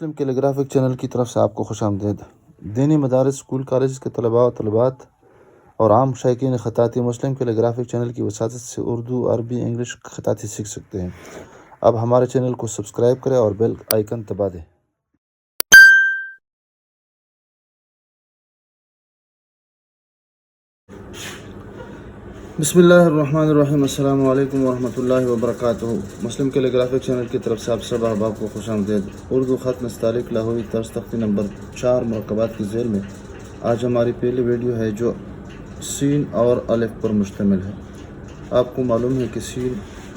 مسلم کیلیگرافک channel کی طرف سے آپ کو خوش آمدید۔ دینی مدارس، اسکول، کالجز کے طلباء و طالبات اور عام شائقین خطاطی مسلم کیلیگرافک چینل کی وساطت سے اردو، عربی، انگلش خطاطی سیکھ سکتے ہیں۔ اب ہمارے چینل کو سبسکرائب کریں اور بیل آئیکن دبا دیں۔ بسم اللہ الرحمن الرحیم۔ السلام علیکم ورحمۃ اللہ وبرکاتہ۔ مسلم کیلیگرافک چینل کی طرف سے آپ سب احباب کو خوش آمدید۔ اردو خط نستعلیق لاہوری طرز تختی نمبر 4 مرکبات کی ذیل میں آج ہماری پہلی ویڈیو ہے جو سین اور الف پر مشتمل ہے۔ آپ کو معلوم ہے کہ سین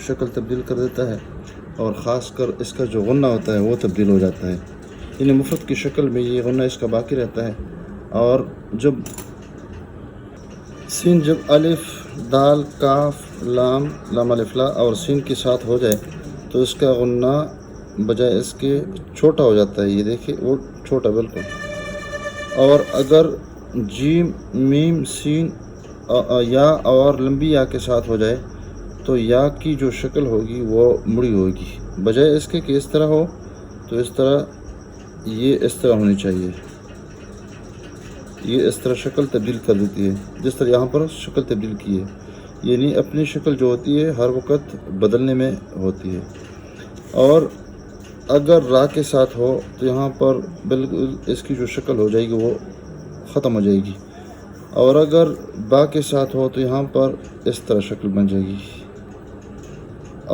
شکل تبدیل کر دیتا ہے اور خاص کر اس کا جو غنہ ہوتا ہے وہ تبدیل ہو جاتا ہے، یعنی مفرد کی شکل میں یہ غنہ اس کا باقی رہتا ہے، اور جب سین الف، دال، کاف، لام، لام الف لا اور سین کے ساتھ ہو جائے تو اس کا غنہ بجائے اس کے چھوٹا ہو جاتا ہے۔ یہ دیکھیں وہ چھوٹا بالکل۔ اور اگر جیم، میم، سین یا اور لمبی یا کے ساتھ ہو جائے تو یا کی جو شکل ہوگی وہ مڑی ہوگی، بجائے اس کے کہ اس طرح ہو تو اس طرح یہ اس طرح ہونی چاہیے۔ یہ اس طرح شکل تبدیل کر دیتی ہے جس طرح یہاں پر شکل تبدیل کی ہے، یعنی اپنی شکل جو ہوتی ہے ہر وقت بدلنے میں ہوتی ہے۔ اور اگر را کے ساتھ ہو تو یہاں پر بالکل اس کی جو شکل ہو جائے گی وہ ختم ہو جائے گی، اور اگر با کے ساتھ ہو تو یہاں پر اس طرح شکل بن جائے گی،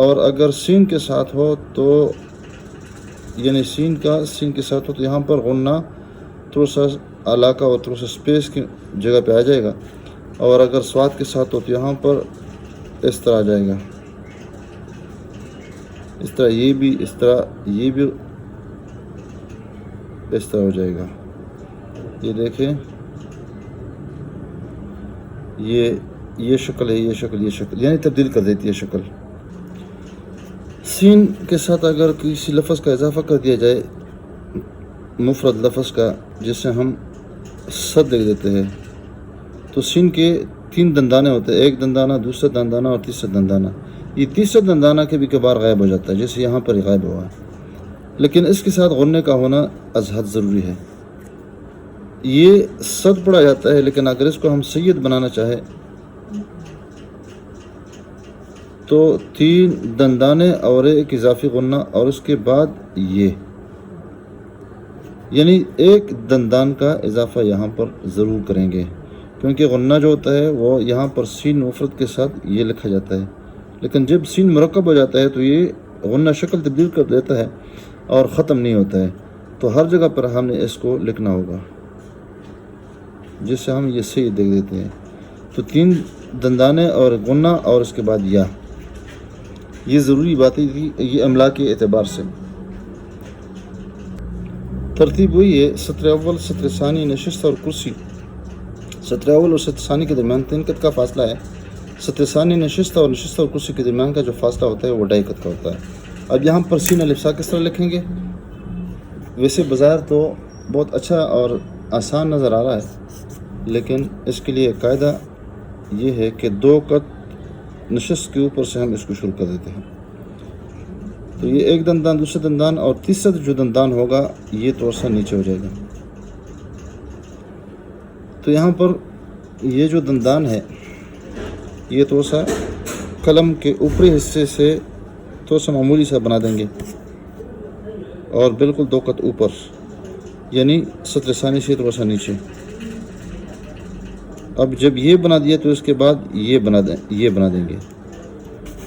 اور اگر سین کے ساتھ ہو تو یعنی سین کے ساتھ ہو تو یہاں پر غنہ تھوڑا سا علاقہ اور تھوڑا سا اسپیس کی جگہ پہ آ جائے گا، اور اگر سواد کے ساتھ ہو تو یہاں پر اس طرح آ جائے گا، اس طرح یہ بھی اس طرح ہو جائے گا۔ یہ دیکھیں یہ شکل ہے، یہ شکل یعنی تبدیل کر دیتی ہے شکل۔ سین کے ساتھ اگر کسی لفظ کا اضافہ کر دیا جائے، مفرد لفظ کا، جسے ہم صد لکھ دیتے ہیں، تو سین کے 3 دندانے ہوتے ہیں، ایک دندانہ، دوسرا دندانہ اور تیسرا دندانہ۔ یہ تیسرا دندانہ کبھی کبھار غائب ہو جاتا ہے، جیسے یہاں پر ہی غائب ہوا ہے، لیکن اس کے ساتھ غنے کا ہونا از حد ضروری ہے۔ یہ صد پڑھا جاتا ہے، لیکن اگر اس کو ہم سید بنانا چاہے تو 3 دندانے اور ایک اضافی غنہ اور اس کے بعد یہ، یعنی ایک دندان کا اضافہ یہاں پر ضرور کریں گے، کیونکہ غنہ جو ہوتا ہے وہ یہاں پر سین مفرد کے ساتھ یہ لکھا جاتا ہے، لیکن جب سین مرکب ہو جاتا ہے تو یہ غنہ شکل تبدیل کر دیتا ہے اور ختم نہیں ہوتا ہے، تو ہر جگہ پر ہم نے اس کو لکھنا ہوگا، جس سے ہم یہ سید دیکھ دیتے ہیں۔ تو 3 دندانے اور غنہ اور اس کے بعد یا، یہ ضروری باتیں تھی یہ املا کے اعتبار سے۔ ترتیب وہی ہے، سطر اول، سطر ثانی، نشست اور کرسی۔ سطر اول اور سطر ثانی کے درمیان 3 قط کا فاصلہ ہے۔ سطر ثانی، نشست اور کرسی کے درمیان کا جو فاصلہ ہوتا ہے وہ 2.5 قط کا ہوتا ہے۔ اب یہاں پر سین الف سا کس طرح لکھیں گے؟ ویسے بظاہر تو بہت اچھا اور آسان نظر آ رہا ہے، لیکن اس کے لیے قاعدہ یہ ہے کہ 2 قط نشست کے اوپر سے ہم اس کو شروع کر دیتے ہیں، تو یہ ایک دندان، دوسرا دندان اور تیسرا جو دندان ہوگا یہ تھوڑا سا نیچے ہو جائے گا۔ تو یہاں پر یہ جو دندان ہے یہ تھوڑا سا قلم کے اوپری حصے سے تھوڑا سا معمولی سا بنا دیں گے، اور بالکل 2 قط اوپر، یعنی سطر ثانی سے تھوڑا سا نیچے۔ اب جب یہ بنا دیا تو اس کے بعد یہ بنا دیں گے،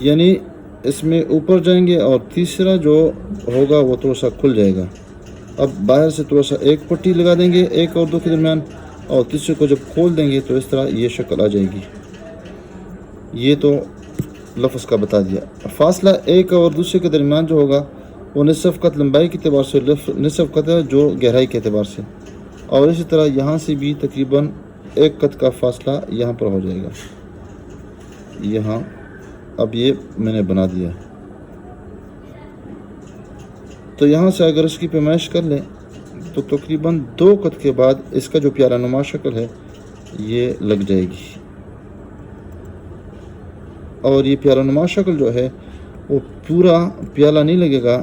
یعنی اس میں اوپر جائیں گے، اور تیسرا جو ہوگا وہ تھوڑا سا کھل جائے گا۔ اب باہر سے تھوڑا سا ایک پٹی لگا دیں گے 1 اور 2 کے درمیان، اور تیسرے کو جب کھول دیں گے تو اس طرح یہ شکل آ جائے گی۔ یہ تو لفظ کا بتا دیا۔ فاصلہ ایک اور دوسرے کے درمیان جو ہوگا وہ نصف قط لمبائی کے اعتبار سے، نصف قط ہے جو گہرائی کے اعتبار سے، اور اسی طرح یہاں سے بھی تقریباً 1 قط کا فاصلہ یہاں پر ہو جائے گا، یہاں۔ اب یہ میں نے بنا دیا، تو یہاں سے اگر اس کی پیمائش کر لیں تو تقریباً 2 قط کے بعد اس کا جو پیالہ نما شکل ہے یہ لگ جائے گی، اور یہ پیالہ نما شکل جو ہے وہ پورا پیالہ نہیں لگے گا،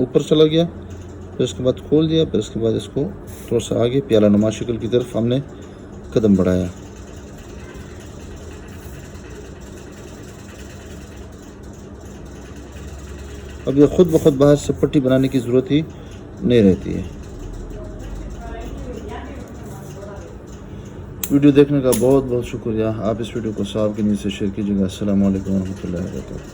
اوپر چلا گیا، پھر اس کے بعد کھول دیا، پھر اس کے بعد اس کو تھوڑا سا آگے پیالہ نما شکل کی طرف ہم نے قدم بڑھایا۔ اب یہ خود بخود باہر سے پٹی بنانے کی ضرورت ہی نہیں رہتی ہے۔ ویڈیو دیکھنے کا بہت بہت شکریہ۔ آپ اس ویڈیو کو صاحب کی نیت سے شیئر کیجیے گا۔ السلام علیکم ورحمۃ اللہ وبرکاتہ۔